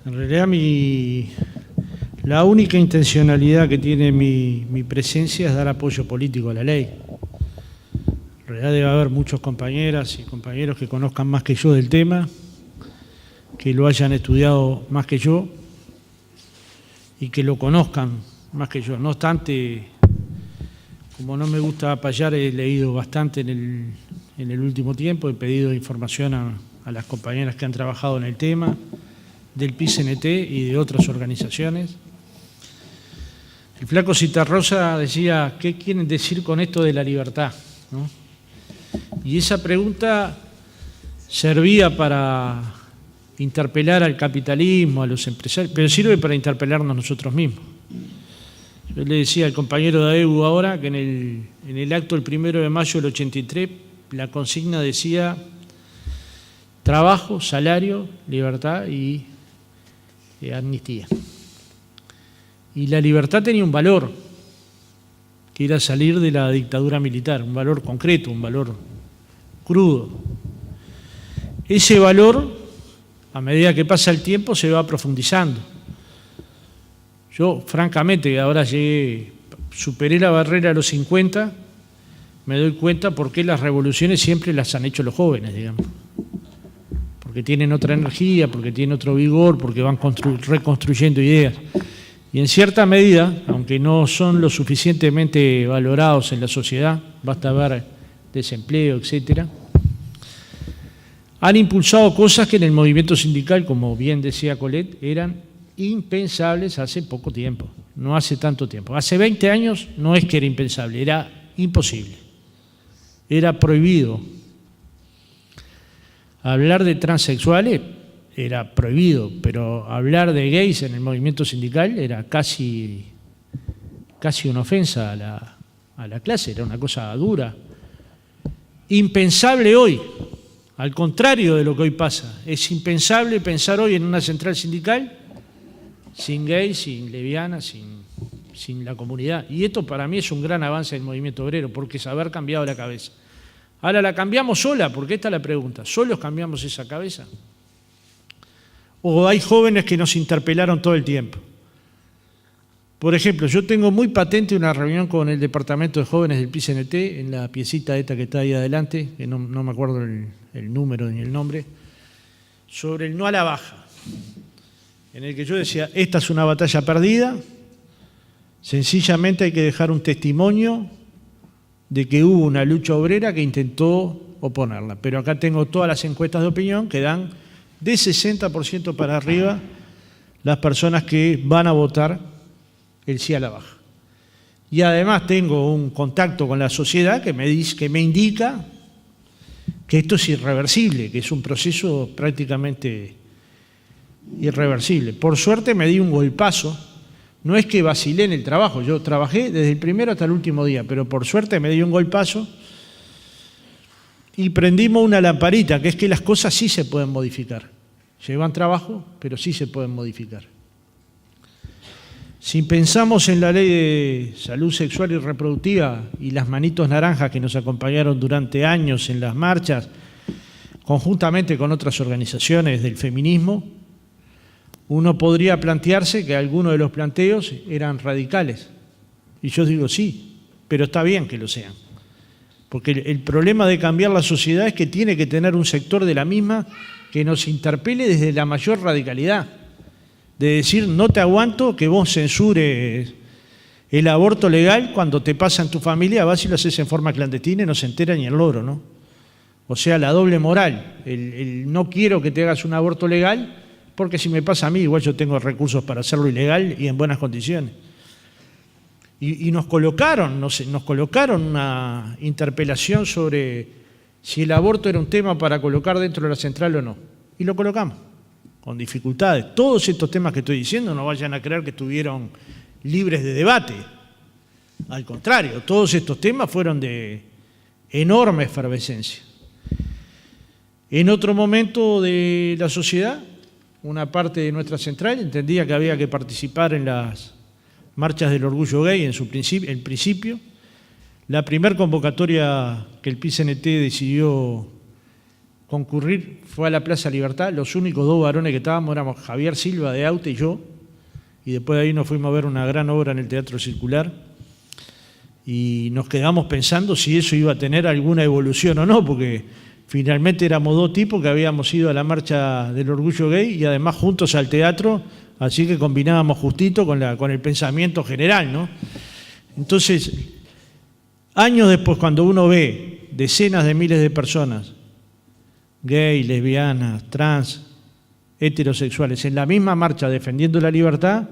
En realidad la única intencionalidad que tiene mi presencia es dar apoyo político a la ley. En realidad debe haber muchos compañeras y compañeros que conozcan más que yo del tema, que lo hayan estudiado más que yo y que lo conozcan más que yo. No obstante, como no me gusta apayar, he leído bastante en el último tiempo, he pedido información a las compañeras que han trabajado en el tema, del PICNT y de otras organizaciones. El flaco Citarrosa decía, ¿qué quieren decir con esto de la libertad?, ¿no? Y esa pregunta servía para interpelar al capitalismo, a los empresarios, pero sirve para interpelarnos nosotros mismos. Yo le decía al compañero Daegu ahora que en el acto del 1 de mayo del 83 la consigna decía trabajo, salario, libertad y amnistía. Y la libertad tenía un valor, que era salir de la dictadura militar, un valor concreto, un valor crudo. Ese valor, a medida que pasa el tiempo, se va profundizando. Yo, francamente, ahora superé la barrera de los 50, me doy cuenta por qué las revoluciones siempre las han hecho los jóvenes, digamos. Porque tienen otra energía, porque tienen otro vigor, porque van reconstruyendo ideas. Y en cierta medida, aunque no son lo suficientemente valorados en la sociedad, basta ver desempleo, etcétera, han impulsado cosas que en el movimiento sindical, como bien decía Colette, eran impensables hace poco tiempo, no hace tanto tiempo. Hace 20 años no es que era impensable, era imposible, era prohibido. Hablar de transexuales era prohibido, pero hablar de gays en el movimiento sindical era casi una ofensa a la clase, era una cosa dura. Impensable hoy, al contrario de lo que hoy pasa. Es impensable pensar hoy en una central sindical sin gays, sin lesbianas, sin la comunidad. Y esto para mí es un gran avance del movimiento obrero, porque es haber cambiado la cabeza. Ahora la cambiamos sola, porque esta es la pregunta. ¿Solos cambiamos esa cabeza? ¿O hay jóvenes que nos interpelaron todo el tiempo? Por ejemplo, yo tengo muy patente una reunión con el departamento de jóvenes del PICNT, en la piecita esta que está ahí adelante, que no me acuerdo el número ni el nombre, sobre el no a la baja, en el que yo decía, esta es una batalla perdida, sencillamente hay que dejar un testimonio de que hubo una lucha obrera que intentó oponerla. Pero acá tengo todas las encuestas de opinión que dan de 60% para arriba las personas que van a votar el sí a la baja. Y además tengo un contacto con la sociedad que me indica que esto es irreversible, que es un proceso prácticamente irreversible. Por suerte me di un golpazo. No es que vacilé en el trabajo, yo trabajé desde el primero hasta el último día, pero por suerte me di un golpazo y prendimos una lamparita, que es que las cosas sí se pueden modificar. Llevan trabajo, pero sí se pueden modificar. Si pensamos en la ley de salud sexual y reproductiva y las manitos naranjas que nos acompañaron durante años en las marchas, conjuntamente con otras organizaciones del feminismo, uno podría plantearse que algunos de los planteos eran radicales. Y yo digo sí, pero está bien que lo sean. Porque el problema de cambiar la sociedad es que tiene que tener un sector de la misma que nos interpele desde la mayor radicalidad. De decir, no te aguanto que vos censures el aborto legal cuando te pasa en tu familia, vas y lo haces en forma clandestina y no se entera ni el loro, ¿no? O sea, la doble moral. El no quiero que te hagas un aborto legal, porque si me pasa a mí, igual yo tengo recursos para hacerlo ilegal y en buenas condiciones. Y nos colocaron una interpelación sobre si el aborto era un tema para colocar dentro de la central o no. Y lo colocamos, con dificultades. Todos estos temas que estoy diciendo no vayan a creer que estuvieron libres de debate. Al contrario, todos estos temas fueron de enorme efervescencia. En otro momento de la sociedad, una parte de nuestra central entendía que había que participar en las marchas del orgullo gay en principio. La primera convocatoria que el PICNT decidió concurrir fue a la Plaza Libertad. Los únicos dos varones que estábamos éramos Javier Silva de Aute y yo, y después de ahí nos fuimos a ver una gran obra en el Teatro Circular y nos quedamos pensando si eso iba a tener alguna evolución o no, porque finalmente éramos dos tipos que habíamos ido a la marcha del orgullo gay y además juntos al teatro, así que combinábamos justito con el pensamiento general, ¿no? Entonces, años después, cuando uno ve decenas de miles de personas, gay, lesbianas, trans, heterosexuales, en la misma marcha defendiendo la libertad,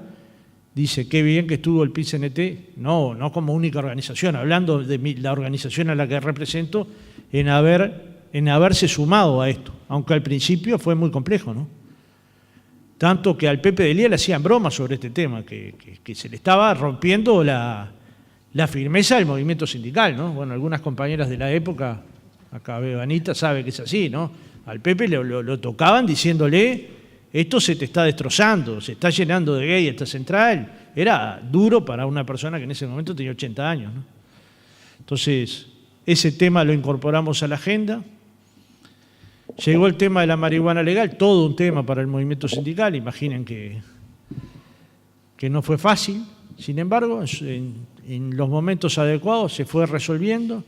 dice, qué bien que estuvo el PIT-CNT, no como única organización, hablando de la organización a la que represento, en haberse sumado a esto, aunque al principio fue muy complejo, ¿no? Tanto que al Pepe de Lía le hacían bromas sobre este tema, que se le estaba rompiendo la firmeza del movimiento sindical, ¿no? Bueno, algunas compañeras de la época, acá veo a Anita, sabe que es así, ¿no? Al Pepe lo tocaban diciéndole, esto se te está destrozando, se está llenando de gay esta central. Era duro para una persona que en ese momento tenía 80 años, ¿no? Entonces, ese tema lo incorporamos a la agenda. Llegó el tema de la marihuana legal, todo un tema para el movimiento sindical. Imaginen que no fue fácil. Sin embargo, en los momentos adecuados se fue resolviendo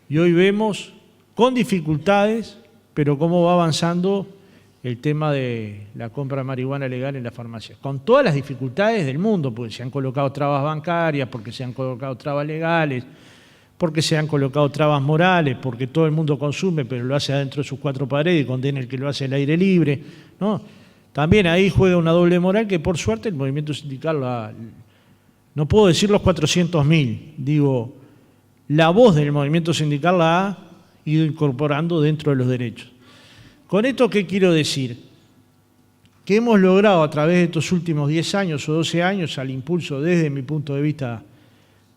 y hoy vemos con dificultades, pero cómo va avanzando el tema de la compra de marihuana legal en las farmacias, con todas las dificultades del mundo, porque se han colocado trabas bancarias, porque se han colocado trabas legales, porque se han colocado trabas morales, porque todo el mundo consume, pero lo hace adentro de sus cuatro paredes y condena el que lo hace al aire libre, ¿no? También ahí juega una doble moral que por suerte el movimiento sindical, no puedo decir los 400.000, digo, la voz del movimiento sindical la ha ido incorporando dentro de los derechos. ¿Con esto qué quiero decir? Que hemos logrado a través de estos últimos 10 años o 12 años, al impulso desde mi punto de vista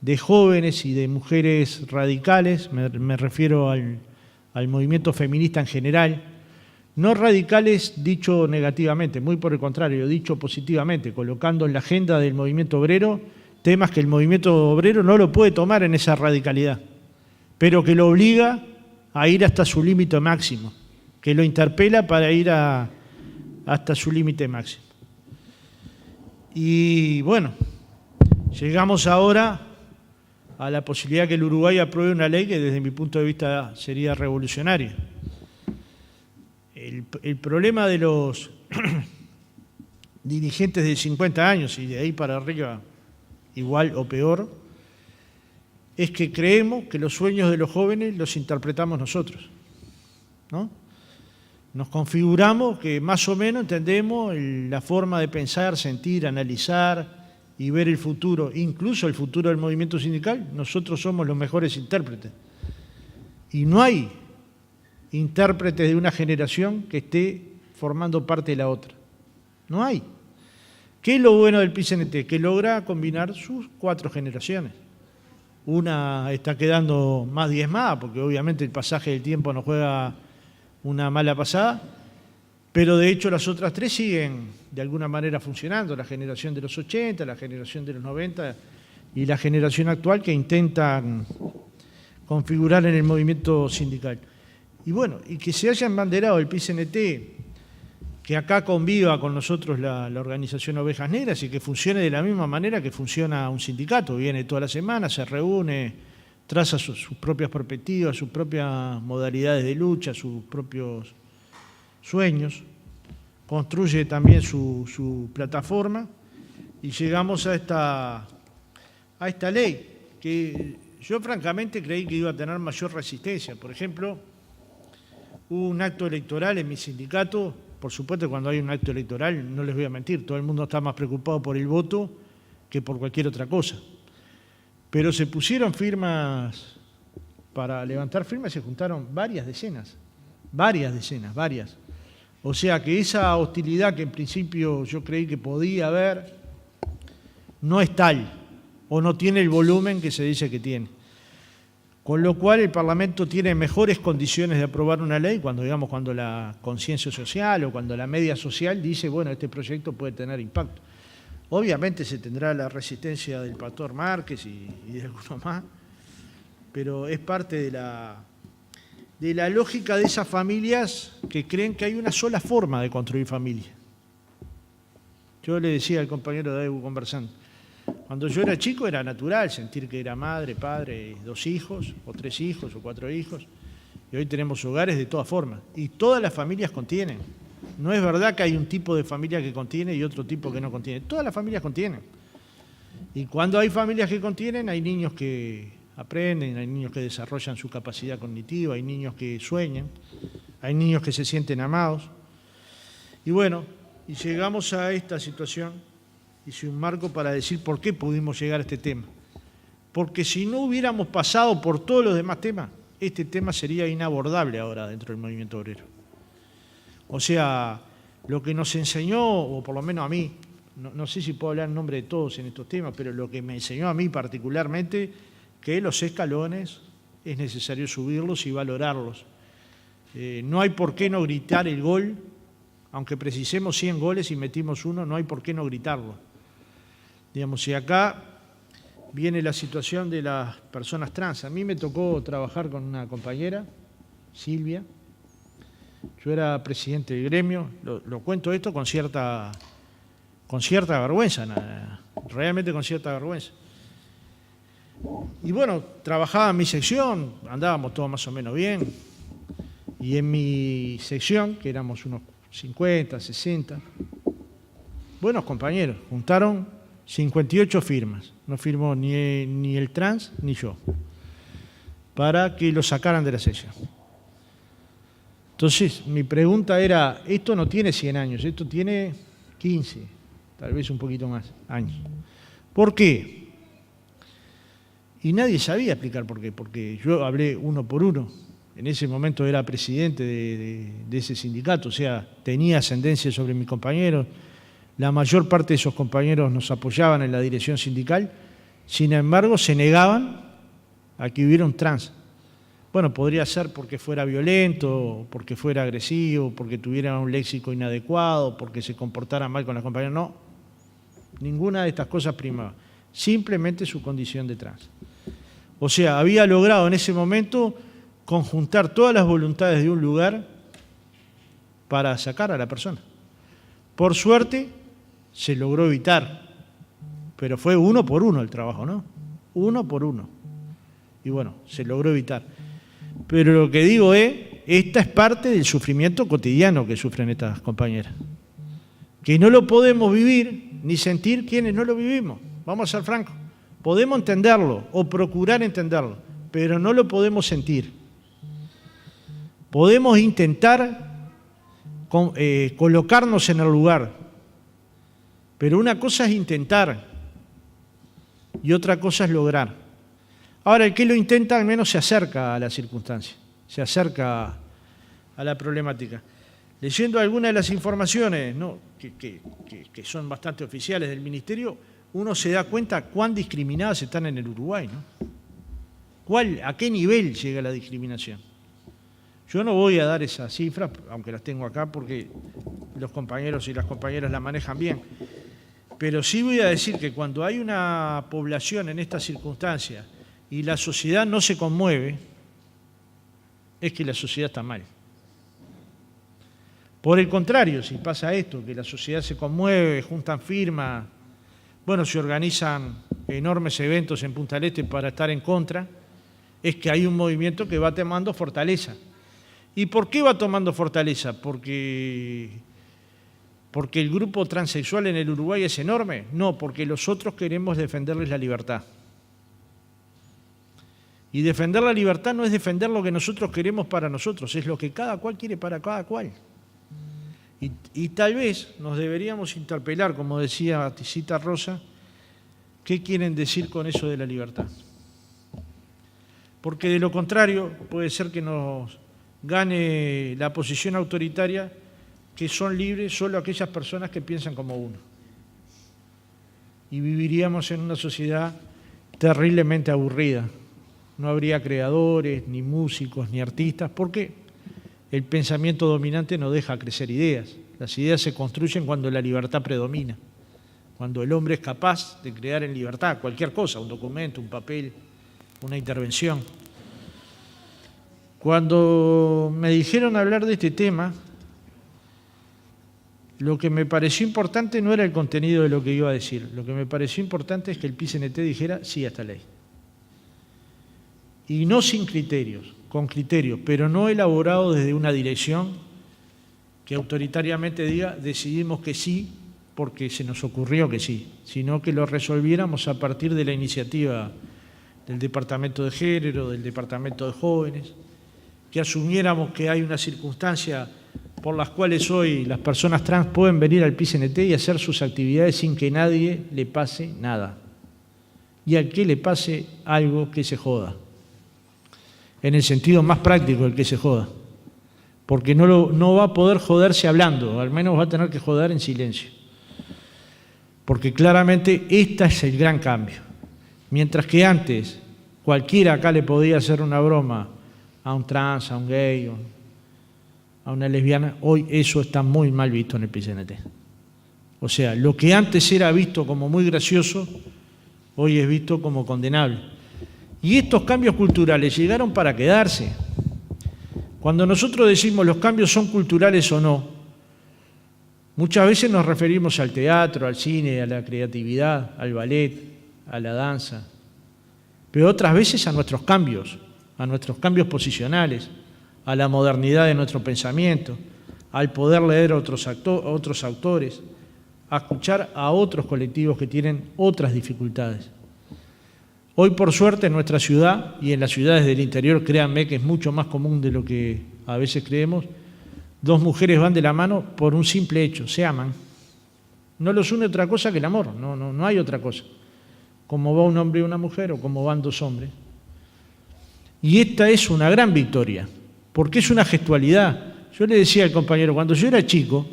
de jóvenes y de mujeres radicales, me refiero al movimiento feminista en general, no radicales dicho negativamente, muy por el contrario, dicho positivamente, colocando en la agenda del movimiento obrero temas que el movimiento obrero no lo puede tomar en esa radicalidad, pero que lo obliga a ir hasta su límite máximo, que lo interpela para ir hasta su límite máximo. Y bueno, llegamos ahora a la posibilidad que el Uruguay apruebe una ley que desde mi punto de vista sería revolucionaria. El problema de los dirigentes de 50 años y de ahí para arriba igual o peor, es que creemos que los sueños de los jóvenes los interpretamos nosotros, ¿no? Nos configuramos que más o menos entendemos la forma de pensar, sentir, analizar y ver el futuro, incluso el futuro del movimiento sindical. Nosotros somos los mejores intérpretes. Y no hay intérpretes de una generación que esté formando parte de la otra. No hay. ¿Qué es lo bueno del PIT-CNT? Que logra combinar sus 4 generaciones. Una está quedando más diezmada, porque obviamente el pasaje del tiempo nos juega una mala pasada, pero de hecho las otras 3 siguen de alguna manera funcionando, la generación de los 80, la generación de los 90 y la generación actual que intentan configurar en el movimiento sindical. Y bueno, y que se haya embanderado el PIT-CNT, que acá conviva con nosotros la organización Ovejas Negras y que funcione de la misma manera que funciona un sindicato, viene toda la semana, se reúne, traza sus propias perspectivas, sus propias modalidades de lucha, sus propios sueños, construye también su plataforma y llegamos a esta ley que yo francamente creí que iba a tener mayor resistencia. Por ejemplo, hubo un acto electoral en mi sindicato, por supuesto cuando hay un acto electoral, no les voy a mentir, todo el mundo está más preocupado por el voto que por cualquier otra cosa. Pero se pusieron firmas, para levantar firmas se juntaron varias decenas. O sea que esa hostilidad que en principio yo creí que podía haber, no es tal, o no tiene el volumen que se dice que tiene. Con lo cual el Parlamento tiene mejores condiciones de aprobar una ley cuando la conciencia social o cuando la media social dice, bueno, este proyecto puede tener impacto. Obviamente se tendrá la resistencia del pastor Márquez y de algunos más, pero es parte de la lógica de esas familias que creen que hay una sola forma de construir familia. Yo le decía al compañero Daegu conversando, cuando yo era chico era natural sentir que era madre, padre, 2 hijos, o 3 hijos, o 4 hijos, y hoy tenemos hogares de todas formas, y todas las familias contienen. No es verdad que hay un tipo de familia que contiene y otro tipo que no contiene, todas las familias contienen. Y cuando hay familias que contienen, hay niños que aprenden, hay niños que desarrollan su capacidad cognitiva, hay niños que sueñan, hay niños que se sienten amados. Y bueno, y llegamos a esta situación, hice un marco para decir por qué pudimos llegar a este tema. Porque si no hubiéramos pasado por todos los demás temas, este tema sería inabordable ahora dentro del movimiento obrero. O sea, lo que nos enseñó, o por lo menos a mí, no sé si puedo hablar en nombre de todos en estos temas, pero lo que me enseñó a mí particularmente, que los escalones es necesario subirlos y valorarlos. No hay por qué no gritar el gol, aunque precisemos 100 goles y metimos uno, no hay por qué no gritarlo. Digamos, si acá viene la situación de las personas trans, a mí me tocó trabajar con una compañera, Silvia, yo era presidente del gremio, lo cuento esto con cierta vergüenza, realmente con cierta vergüenza. Y bueno, trabajaba en mi sección, andábamos todos más o menos bien, y en mi sección, que éramos unos 50, 60, buenos compañeros, juntaron 58 firmas, no firmó ni el trans ni yo, para que lo sacaran de la sección. Entonces, mi pregunta era, esto no tiene 100 años, esto tiene 15, tal vez un poquito más, años. ¿Por qué? Y nadie sabía explicar por qué, porque yo hablé uno por uno. En ese momento era presidente de ese sindicato, o sea, tenía ascendencia sobre mis compañeros. La mayor parte de esos compañeros nos apoyaban en la dirección sindical, sin embargo, se negaban a que hubiera un trans. Bueno, podría ser porque fuera violento, porque fuera agresivo, porque tuviera un léxico inadecuado, porque se comportara mal con las compañeras. No, ninguna de estas cosas primaba, simplemente su condición de trans. O sea, había logrado en ese momento conjuntar todas las voluntades de un lugar para sacar a la persona. Por suerte, se logró evitar, pero fue uno por uno el trabajo, ¿no? Uno por uno. Y bueno, se logró evitar. Pero lo que digo es, esta es parte del sufrimiento cotidiano que sufren estas compañeras. Que no lo podemos vivir ni sentir quienes no lo vivimos. Vamos a ser francos. Podemos entenderlo o procurar entenderlo, pero no lo podemos sentir. Podemos intentar colocarnos en el lugar, pero una cosa es intentar y otra cosa es lograr. Ahora, el que lo intenta al menos se acerca a la circunstancia, se acerca a la problemática. Leyendo algunas de las informaciones, ¿no?, que son bastante oficiales del Ministerio, uno se da cuenta cuán discriminadas están en el Uruguay, ¿no? ¿A qué nivel llega la discriminación? Yo no voy a dar esas cifras, aunque las tengo acá, porque los compañeros y las compañeras las manejan bien. Pero sí voy a decir que cuando hay una población en estas circunstancias y la sociedad no se conmueve, es que la sociedad está mal. Por el contrario, si pasa esto, que la sociedad se conmueve, juntan firmas, bueno, se organizan enormes eventos en Punta del Este para estar en contra, es que hay un movimiento que va tomando fortaleza. ¿Y por qué va tomando fortaleza? ¿Porque el grupo transexual en el Uruguay es enorme? No, porque los otros queremos defenderles la libertad. Y defender la libertad no es defender lo que nosotros queremos para nosotros, es lo que cada cual quiere para cada cual. Y tal vez nos deberíamos interpelar, como decía Tisita Rosa, ¿qué quieren decir con eso de la libertad? Porque de lo contrario puede ser que nos gane la posición autoritaria, que son libres solo aquellas personas que piensan como uno. Y viviríamos en una sociedad terriblemente aburrida. No habría creadores, ni músicos, ni artistas, porque el pensamiento dominante no deja crecer ideas. Las ideas se construyen cuando la libertad predomina, cuando el hombre es capaz de crear en libertad cualquier cosa, un documento, un papel, una intervención. Cuando me dijeron hablar de este tema, lo que me pareció importante no era el contenido de lo que iba a decir. Lo que me pareció importante es que el PIT-CNT dijera sí a esta ley. Y no sin criterios, con criterios, pero no elaborado desde una dirección que autoritariamente diga decidimos que sí porque se nos ocurrió que sí, sino que lo resolviéramos a partir de la iniciativa del Departamento de Género, del Departamento de Jóvenes, que asumiéramos que hay una circunstancia por las cuales hoy las personas trans pueden venir al PIT-CNT y hacer sus actividades sin que nadie le pase nada. Y al que le pase algo que se joda. En el sentido más práctico del que se joda. Porque no va a poder joderse hablando, al menos va a tener que joder en silencio. Porque claramente este es el gran cambio. Mientras que antes cualquiera acá le podía hacer una broma a un trans, a un gay, a una lesbiana, hoy eso está muy mal visto en el PIT-CNT. O sea, lo que antes era visto como muy gracioso, hoy es visto como condenable. Y estos cambios culturales llegaron para quedarse. Cuando nosotros decimos los cambios son culturales o no, muchas veces nos referimos al teatro, al cine, a la creatividad, al ballet, a la danza, pero otras veces a nuestros cambios posicionales, a la modernidad de nuestro pensamiento, al poder leer otros autores, a escuchar a otros colectivos que tienen otras dificultades. Hoy, por suerte, en nuestra ciudad y en las ciudades del interior, créanme que es mucho más común de lo que a veces creemos, dos mujeres van de la mano por un simple hecho, se aman. No los une otra cosa que el amor, no hay otra cosa. Como va un hombre y una mujer o como van dos hombres. Y esta es una gran victoria, porque es una gestualidad. Yo le decía al compañero, cuando yo era chico,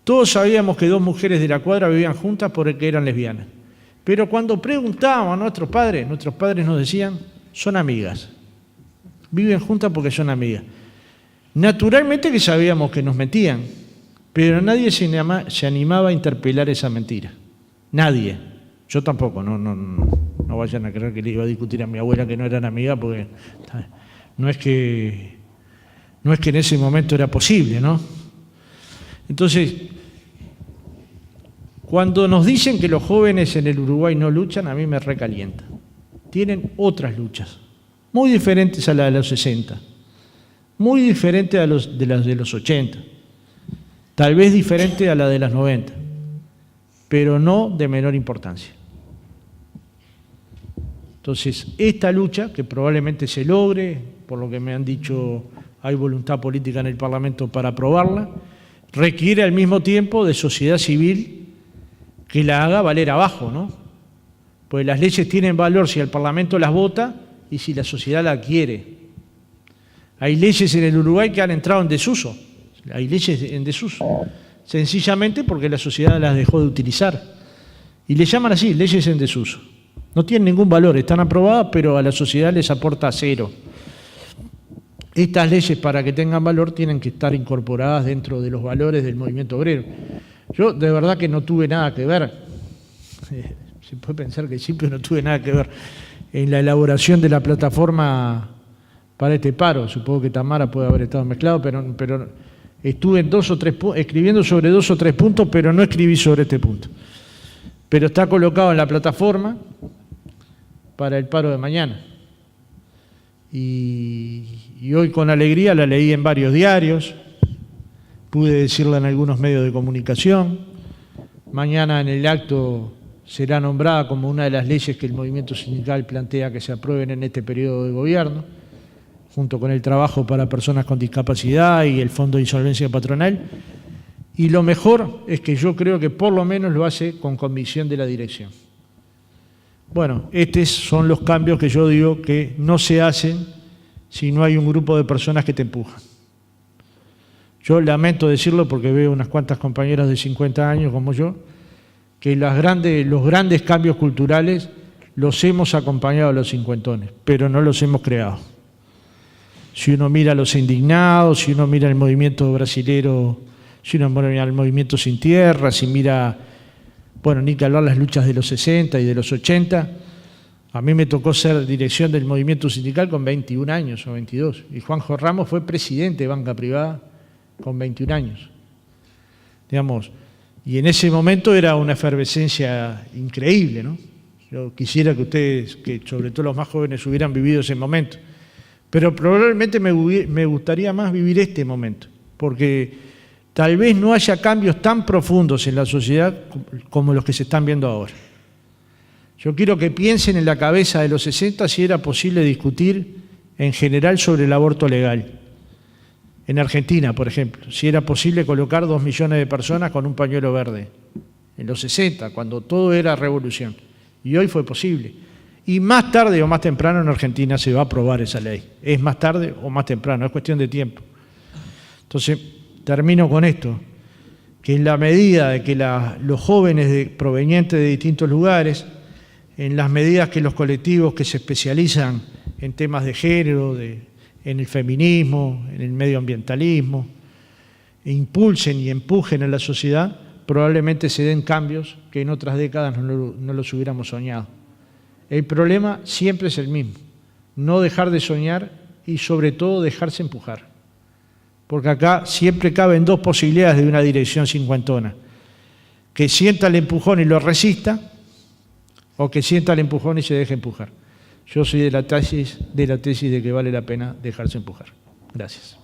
todos sabíamos que dos mujeres de la cuadra vivían juntas porque eran lesbianas. Pero cuando preguntábamos a nuestros padres nos decían, son amigas. Viven juntas porque son amigas. Naturalmente que sabíamos que nos mentían, pero nadie se animaba a interpelar esa mentira. Nadie. Yo tampoco, no vayan a creer que le iba a discutir a mi abuela que no eran amigas, porque no es que en ese momento era posible, ¿no? Entonces, cuando nos dicen que los jóvenes en el Uruguay no luchan, a mí me recalienta. Tienen otras luchas, muy diferentes a las de los 60, muy diferentes a las de los 80, tal vez diferentes a las de los 90, pero no de menor importancia. Entonces, esta lucha, que probablemente se logre, por lo que me han dicho, hay voluntad política en el Parlamento para aprobarla, requiere al mismo tiempo de sociedad civil que la haga valer abajo, ¿no? Pues las leyes tienen valor si el Parlamento las vota y si la sociedad la quiere. Hay leyes en el Uruguay que han entrado en desuso, hay leyes en desuso, sencillamente porque la sociedad las dejó de utilizar. Y le llaman así, leyes en desuso. No tienen ningún valor, están aprobadas, pero a la sociedad les aporta cero. Estas leyes, para que tengan valor, tienen que estar incorporadas dentro de los valores del movimiento obrero. Yo de verdad que no tuve nada que ver, se puede pensar que sí, pero no tuve nada que ver en la elaboración de la plataforma para este paro. Supongo que Tamara puede haber estado mezclado, pero estuve en escribiendo sobre 2 o 3 puntos, pero no escribí sobre este punto. Pero está colocado en la plataforma para el paro de mañana. Y hoy con alegría la leí en varios diarios, pude decirla en algunos medios de comunicación. Mañana en el acto será nombrada como una de las leyes que el movimiento sindical plantea que se aprueben en este periodo de gobierno, junto con el trabajo para personas con discapacidad y el Fondo de Insolvencia Patronal. Y lo mejor es que yo creo que por lo menos lo hace con convicción de la dirección. Bueno, estos son los cambios que yo digo que no se hacen si no hay un grupo de personas que te empujan. Yo lamento decirlo porque veo unas cuantas compañeras de 50 años como yo, que los grandes cambios culturales los hemos acompañado a los cincuentones, pero no los hemos creado. Si uno mira a los indignados, si uno mira el movimiento brasilero, si uno mira el movimiento Sin Tierra, si mira, bueno, ni que hablar las luchas de los 60 y de los 80, A mí me tocó ser dirección del movimiento sindical con 21 años o 22. Y Juanjo Ramos fue presidente de banca privada con 21 años. Digamos, y en ese momento era una efervescencia increíble, ¿no? Yo quisiera que ustedes, que sobre todo los más jóvenes, hubieran vivido ese momento. Pero probablemente me gustaría más vivir este momento, porque tal vez no haya cambios tan profundos en la sociedad como los que se están viendo ahora. Yo quiero que piensen en la cabeza de los 60 si era posible discutir en general sobre el aborto legal. En Argentina, por ejemplo, si era posible colocar 2 millones de personas con un pañuelo verde. En los 60, cuando todo era revolución. Y hoy fue posible. Y más tarde o más temprano en Argentina se va a aprobar esa ley. Es más tarde o más temprano, es cuestión de tiempo. Entonces, termino con esto, que en la medida de que los jóvenes provenientes de distintos lugares, en las medidas que los colectivos que se especializan en temas de género, en el feminismo, en el medioambientalismo, impulsen y empujen a la sociedad, probablemente se den cambios que en otras décadas no los hubiéramos soñado. El problema siempre es el mismo, no dejar de soñar y sobre todo dejarse empujar. Porque acá siempre caben 2 posibilidades de una dirección cincuentona: que sienta el empujón y lo resista, o que sienta el empujón y se deje empujar. Yo soy de la tesis de que vale la pena dejarse empujar. Gracias.